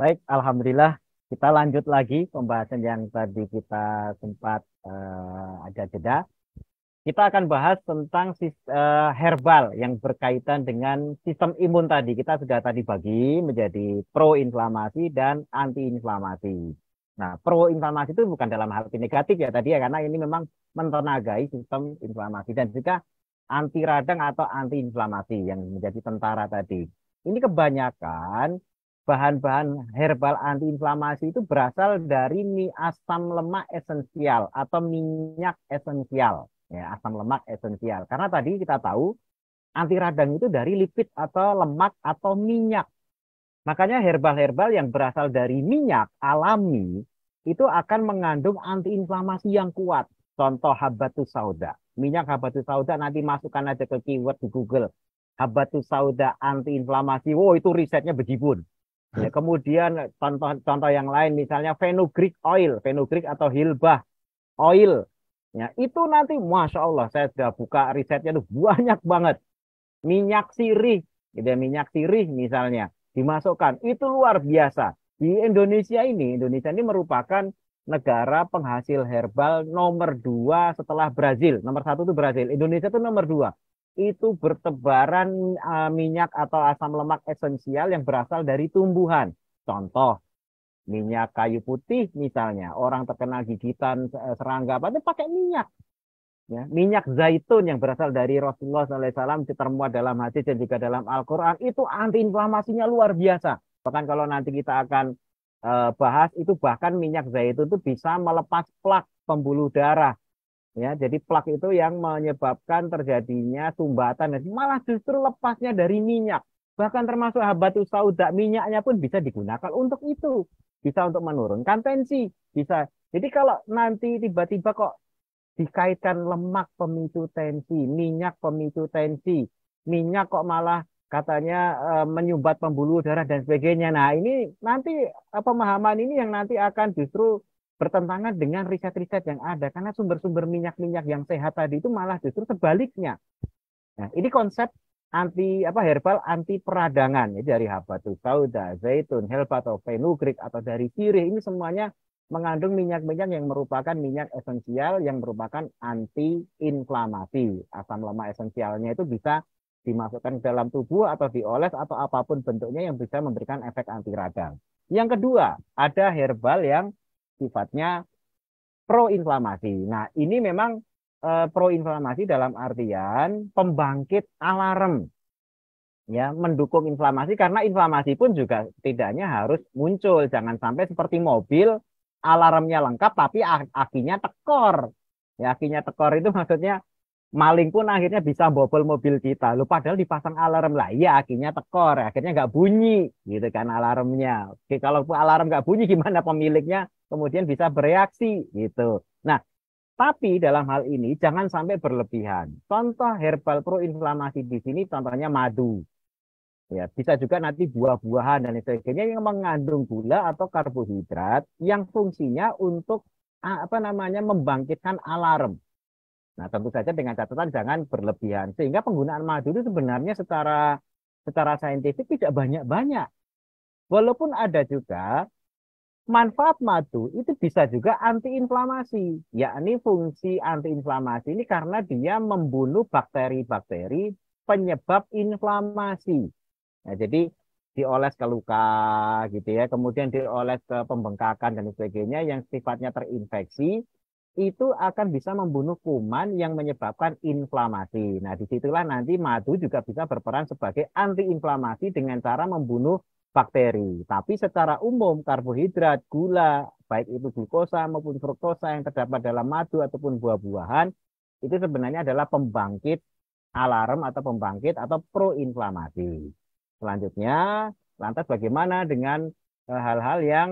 Baik, Alhamdulillah kita lanjut lagi pembahasan yang tadi kita sempat ada jeda. Kita akan bahas tentang herbal yang berkaitan dengan sistem imun tadi. Kita sudah tadi bagi menjadi pro-inflamasi dan anti-inflamasi. Nah, pro-inflamasi itu bukan dalam hal negatif ya tadi ya, karena ini memang mentenagai sistem inflamasi dan juga anti radang atau anti-inflamasi yang menjadi tentara tadi. Ini kebanyakan bahan-bahan herbal antiinflamasi itu berasal dari asam lemak esensial atau minyak esensial. Ya, asam lemak esensial. Karena tadi kita tahu anti radang itu dari lipid atau lemak atau minyak. Makanya herbal-herbal yang berasal dari minyak alami itu akan mengandung antiinflamasi yang kuat. Contoh habatus sauda. Minyak habatus sauda nanti masukkan aja ke keyword di Google. Habatus sauda antiinflamasi. Wow, itu risetnya bejibun. Ya, kemudian contoh-contoh yang lain misalnya fenugreek oil, fenugreek atau hilbah oil. Ya, itu nanti Masya Allah saya sudah buka risetnya tuh banyak banget. Minyak sirih, gitu ya, minyak sirih misalnya dimasukkan. Itu luar biasa. Di Indonesia ini merupakan negara penghasil herbal nomor dua setelah Brazil. Nomor satu itu Brazil. Indonesia itu nomor dua. Itu bertebaran minyak atau asam lemak esensial yang berasal dari tumbuhan. Contoh, minyak kayu putih misalnya. Orang terkena gigitan serangga apa itu pakai minyak. Ya, minyak zaitun yang berasal dari Rasulullah SAW termuat dalam hadis dan juga dalam Al-Quran itu antiinflamasinya luar biasa. Bahkan kalau nanti kita akan bahas itu bahkan minyak zaitun itu bisa melepas plak pembuluh darah. Ya, jadi plak itu yang menyebabkan terjadinya sumbatan dan malah justru lepasnya dari minyak. Bahkan termasuk habatus sauda, minyaknya pun bisa digunakan untuk itu. Bisa untuk menurunkan tensi, bisa. Jadi kalau nanti tiba-tiba kok dikaitkan lemak pemicu tensi, minyak pemicu tensi, minyak kok malah katanya menyumbat pembuluh darah dan sebagainya. Nah, ini nanti pemahaman ini yang nanti akan justru bertentangan dengan riset-riset yang ada karena sumber-sumber minyak-minyak yang sehat tadi itu malah justru sebaliknya. Nah, ini konsep herbal anti peradangan ya, dari habatus sauda, zaitun, helba atau fenugreek atau dari sirih ini semuanya mengandung minyak-minyak yang merupakan minyak esensial yang merupakan anti-inflamasi. Asam lemak esensialnya itu bisa dimasukkan ke dalam tubuh atau dioles atau apapun bentuknya yang bisa memberikan efek anti radang. Yang kedua, ada herbal yang sifatnya proinflamasi. Nah, ini memang proinflamasi dalam artian pembangkit alarm ya mendukung inflamasi karena inflamasi pun juga setidaknya harus muncul. Jangan sampai seperti mobil alarmnya lengkap tapi akinya tekor. Ya, akinya tekor itu maksudnya maling pun akhirnya bisa bobol mobil kita. Lu padahal dipasang alarm lah. Iya, akhirnya tekor, akhirnya nggak bunyi, gitu kan alarmnya. Oke, kalau alarm nggak bunyi, gimana pemiliknya kemudian bisa bereaksi, gitu. Nah, tapi dalam hal ini jangan sampai berlebihan. Contoh herbal proinflamasi di sini, contohnya madu. Ya, bisa juga nanti buah-buahan dan sebagainya yang mengandung gula atau karbohidrat yang fungsinya untuk apa namanya membangkitkan alarm. Nah, tentu saja dengan catatan jangan berlebihan. Sehingga penggunaan madu itu sebenarnya secara saintifik tidak banyak-banyak. Walaupun ada juga manfaat madu itu bisa juga antiinflamasi. Yakni fungsi antiinflamasi ini karena dia membunuh bakteri-bakteri penyebab inflamasi. Nah, jadi dioles ke luka gitu ya, kemudian dioles ke pembengkakan dan sebagainya yang sifatnya terinfeksi itu akan bisa membunuh kuman yang menyebabkan inflamasi. Nah, disitulah nanti madu juga bisa berperan sebagai antiinflamasi dengan cara membunuh bakteri. Tapi secara umum karbohidrat, gula, baik itu glukosa maupun fruktosa yang terdapat dalam madu ataupun buah-buahan, itu sebenarnya adalah pembangkit alarm atau pembangkit atau proinflamasi. Selanjutnya, lantas bagaimana dengan hal-hal yang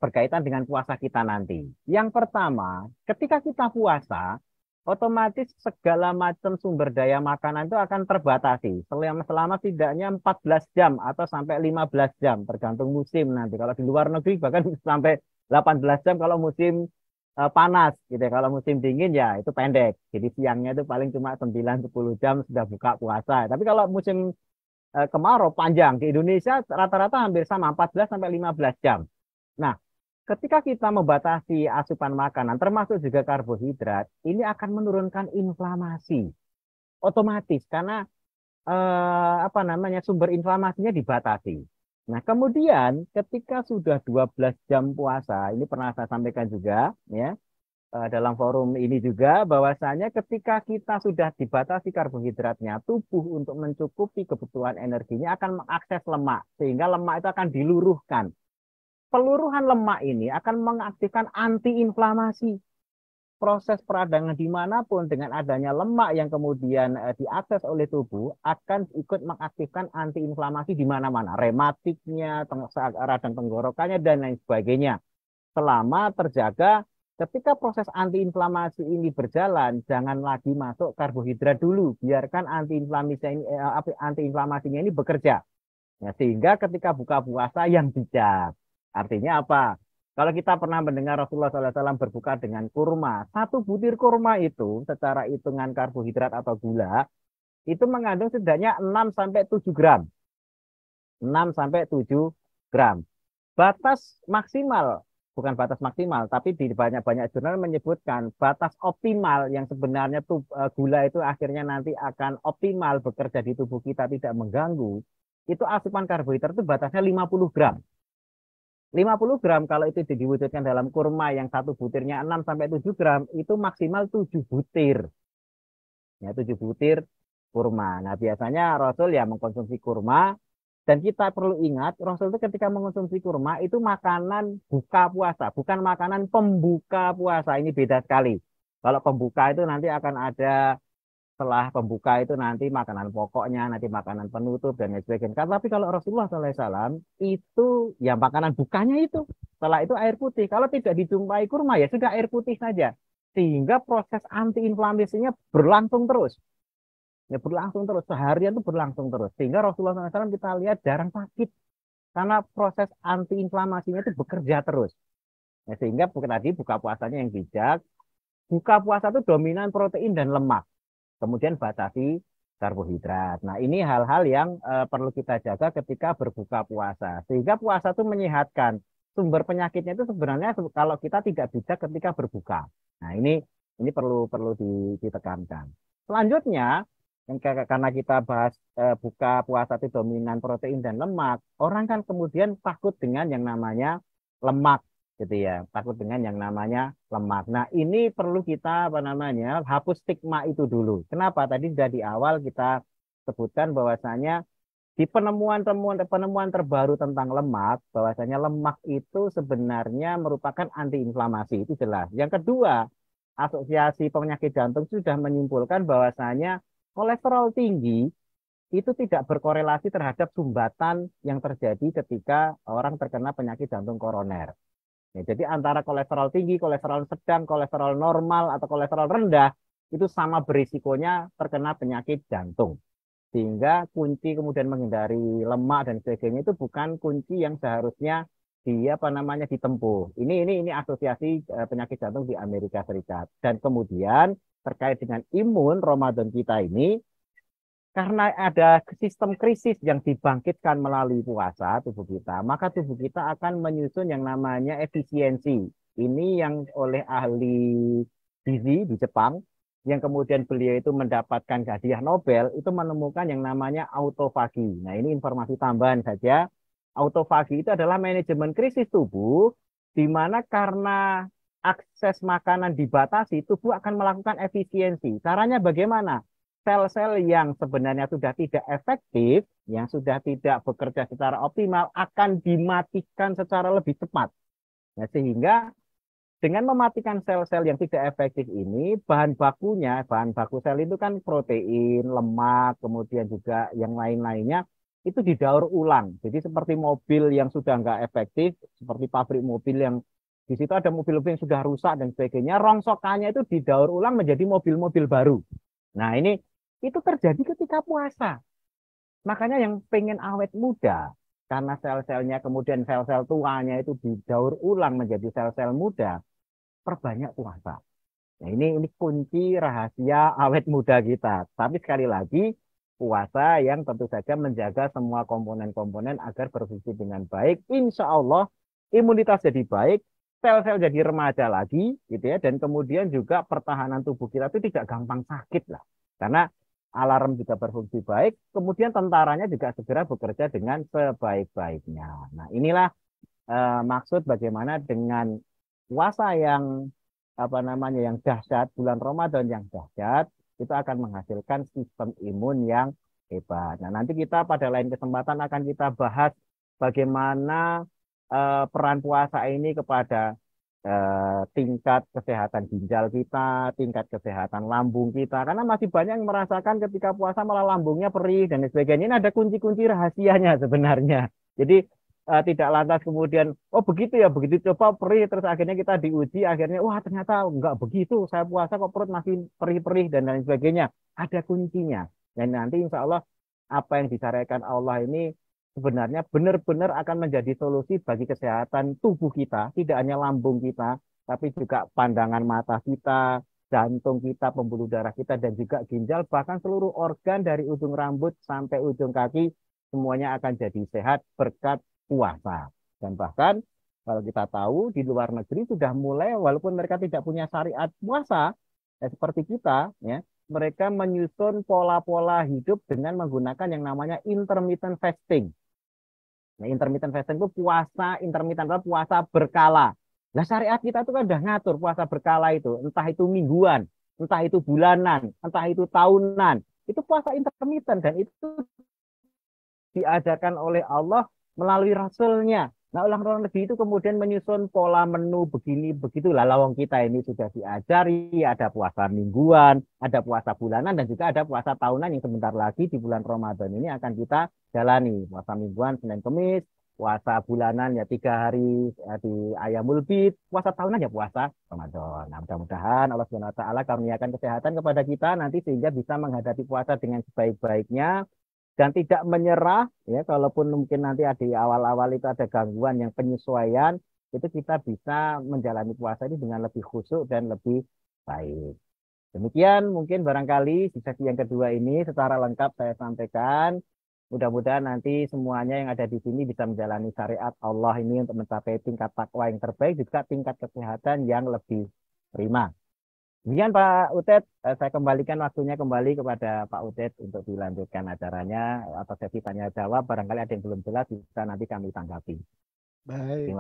berkaitan dengan puasa kita nanti. Yang pertama, ketika kita puasa, otomatis segala macam sumber daya makanan itu akan terbatasi selama setidaknya 14 jam atau sampai 15 jam tergantung musim nanti. Kalau di luar negeri bahkan sampai 18 jam kalau musim panas gitu ya. Kalau musim dingin ya itu pendek. Jadi siangnya itu paling cuma 9-10 jam sudah buka puasa. Tapi kalau musim kemarau panjang. Di Indonesia rata-rata hampir sama 14 sampai 15 jam. Nah, ketika kita membatasi asupan makanan termasuk juga karbohidrat, ini akan menurunkan inflamasi otomatis karena apa namanya sumber inflamasinya dibatasi. Nah, kemudian ketika sudah 12 jam puasa, ini pernah saya sampaikan juga ya dalam forum ini juga bahwasanya ketika kita sudah dibatasi karbohidratnya, tubuh untuk mencukupi kebutuhan energinya akan mengakses lemak sehingga lemak itu akan diluruhkan. Peluruhan lemak ini akan mengaktifkan antiinflamasi. Proses peradangan dimanapun dengan adanya lemak yang kemudian diakses oleh tubuh akan ikut mengaktifkan antiinflamasi di mana-mana, rematiknya, radang tenggorokannya dan lain sebagainya. Selama terjaga, ketika proses antiinflamasi ini berjalan, jangan lagi masuk karbohidrat dulu, biarkan antiinflamasinya ini bekerja. Ya, sehingga ketika buka puasa yang bijak. Artinya apa? Kalau kita pernah mendengar Rasulullah SAW berbuka dengan kurma, satu butir kurma itu secara hitungan karbohidrat atau gula, itu mengandung setidaknya 6 sampai 7 gram. 6 sampai 7 gram. Batas maksimal, bukan batas maksimal, tapi di banyak-banyak jurnal menyebutkan batas optimal yang sebenarnya gula itu akhirnya nanti akan optimal bekerja di tubuh kita tidak mengganggu, itu asupan karbohidrat itu batasnya 50 gram. 50 gram kalau itu diwujudkan dalam kurma yang satu butirnya 6 sampai 7 gram, itu maksimal 7 butir. Ya, 7 butir kurma. Nah, biasanya Rasul ya mengkonsumsi kurma dan kita perlu ingat Rasul itu ketika mengkonsumsi kurma itu makanan buka puasa, bukan makanan pembuka puasa. Ini beda sekali. Kalau pembuka itu nanti akan ada setelah pembuka itu nanti makanan pokoknya, nanti makanan penutup dan lain sebagainya. Tapi kalau Rasulullah SAW itu ya makanan bukanya itu. Setelah itu air putih. Kalau tidak dijumpai kurma ya sudah air putih saja. Sehingga proses antiinflamasinya berlangsung terus. Ya berlangsung terus. Seharian itu berlangsung terus. Sehingga Rasulullah SAW kita lihat jarang sakit. Karena proses antiinflamasinya itu bekerja terus. Ya, sehingga tadi buka puasanya yang bijak. Buka puasa itu dominan protein dan lemak. Kemudian batasi karbohidrat. Nah, ini hal-hal yang perlu kita jaga ketika berbuka puasa. Sehingga puasa itu menyehatkan. Sumber penyakitnya itu sebenarnya kalau kita tidak bijak ketika berbuka. Nah, ini perlu ditekankan. Selanjutnya, karena kita bahas buka puasa itu dominan protein dan lemak, orang kan kemudian takut dengan yang namanya lemak gitu ya, takut dengan yang namanya lemak. Nah, ini perlu kita hapus stigma itu dulu. Kenapa? Tadi sudah di awal kita sebutkan bahwasanya di penemuan terbaru tentang lemak, bahwasanya lemak itu sebenarnya merupakan antiinflamasi, itu jelas. Yang kedua, Asosiasi Penyakit Jantung sudah menyimpulkan bahwasanya kolesterol tinggi itu tidak berkorelasi terhadap sumbatan yang terjadi ketika orang terkena penyakit jantung koroner. Ya, jadi antara kolesterol tinggi, kolesterol sedang, kolesterol normal, atau kolesterol rendah, itu sama berisikonya terkena penyakit jantung. Sehingga kunci kemudian menghindari lemak dan sebagainya itu bukan kunci yang seharusnya ditempuh. Ini asosiasi penyakit jantung di Amerika Serikat. Dan kemudian terkait dengan imun Ramadan kita ini, karena ada sistem krisis yang dibangkitkan melalui puasa tubuh kita, maka tubuh kita akan menyusun yang namanya efisiensi. Ini yang oleh ahli gizi di Jepang, yang kemudian beliau itu mendapatkan hadiah Nobel, itu menemukan yang namanya autofagi. Nah, ini informasi tambahan saja. Autofagi itu adalah manajemen krisis tubuh, di mana karena akses makanan dibatasi, tubuh akan melakukan efisiensi. Caranya bagaimana? Sel-sel yang sebenarnya sudah tidak efektif, yang sudah tidak bekerja secara optimal, akan dimatikan secara lebih cepat. Nah, sehingga dengan mematikan sel-sel yang tidak efektif ini, bahan baku sel itu kan protein, lemak, kemudian juga yang lain-lainnya, itu didaur ulang. Jadi seperti mobil yang sudah nggak efektif, seperti pabrik mobil yang di situ ada mobil-mobil yang sudah rusak dan sebagainya, rongsokannya itu didaur ulang menjadi mobil-mobil baru. Nah, itu terjadi ketika puasa. Makanya yang pengen awet muda, karena sel-selnya kemudian sel-sel tuanya itu didaur ulang menjadi sel-sel muda, perbanyak puasa. Nah, ini kunci rahasia awet muda kita. Tapi sekali lagi, puasa yang tentu saja menjaga semua komponen-komponen agar berfungsi dengan baik. Insya Allah imunitas jadi baik, sel-sel jadi remaja lagi, gitu ya. Dan kemudian juga pertahanan tubuh kita itu tidak gampang sakit lah, karena alarm juga berfungsi baik. Kemudian tentaranya juga segera bekerja dengan sebaik-baiknya. Nah, inilah maksud bagaimana dengan puasa yang apa namanya yang dahsyat, bulan Ramadan yang dahsyat itu akan menghasilkan sistem imun yang hebat. Nah, nanti kita pada lain kesempatan akan kita bahas bagaimana peran puasa ini kepada tingkat kesehatan ginjal kita, tingkat kesehatan lambung kita. Karena masih banyak yang merasakan ketika puasa malah lambungnya perih dan sebagainya. Ini ada kunci-kunci rahasianya sebenarnya. Jadi tidak lantas kemudian oh begitu ya begitu coba perih terus akhirnya kita diuji akhirnya wah ternyata enggak begitu saya puasa kok perut masih perih-perih dan lain sebagainya ada kuncinya dan nanti insya Allah apa yang disarankan Allah ini sebenarnya benar-benar akan menjadi solusi bagi kesehatan tubuh kita tidak hanya lambung kita tapi juga pandangan mata kita jantung kita pembuluh darah kita dan juga ginjal bahkan seluruh organ dari ujung rambut sampai ujung kaki semuanya akan jadi sehat berkat puasa. Dan bahkan kalau kita tahu di luar negeri sudah mulai walaupun mereka tidak punya syariat puasa seperti kita ya, mereka menyusun pola-pola hidup dengan menggunakan yang namanya intermittent fasting. Nah, intermittent fasting itu puasa intermittent atau puasa berkala. Nah, syariat kita itu kan udah ngatur puasa berkala itu, entah itu mingguan, entah itu bulanan, entah itu tahunan. Itu puasa intermittent dan itu diajarkan oleh Allah melalui Rasulnya. Nah, orang-orang negeri itu kemudian menyusun pola menu begini, begitulah. Lawang kita ini sudah diajari, ada puasa mingguan, ada puasa bulanan, dan juga ada puasa tahunan yang sebentar lagi di bulan Ramadan ini akan kita jalani. Puasa mingguan, Senin Kemis, puasa bulanan ya 3 hari di Ayamul Bid, puasa tahunan ya puasa Ramadan. Nah, mudah-mudahan Allah Subhanahu wa taala karuniakan kesehatan kepada kita nanti sehingga bisa menghadapi puasa dengan sebaik-baiknya dan tidak menyerah ya kalaupun mungkin nanti di awal-awal itu ada gangguan yang penyesuaian itu kita bisa menjalani puasa ini dengan lebih khusyuk dan lebih baik. Demikian mungkin barangkali di sesi yang kedua ini secara lengkap saya sampaikan. Mudah-mudahan nanti semuanya yang ada di sini bisa menjalani syariat Allah ini untuk mencapai tingkat takwa yang terbaik juga tingkat kesehatan yang lebih prima. Demikian Pak Utet, saya kembalikan waktunya kembali kepada Pak Utet untuk dilanjutkan acaranya atau sesi tanya jawab. Barangkali ada yang belum jelas bisa nanti kami tanggapi. Baik. Terima kasih.